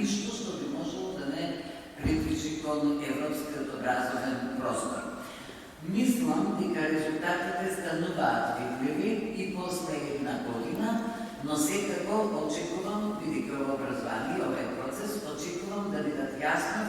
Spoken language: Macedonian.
ништо што би можело да не притичи кон европскиот образовен простор. Мислам дека резултатите стануваат видливи и после една година, но секако очекувам, бидејќи ова образование, овој процес, очекувам да бидат јасно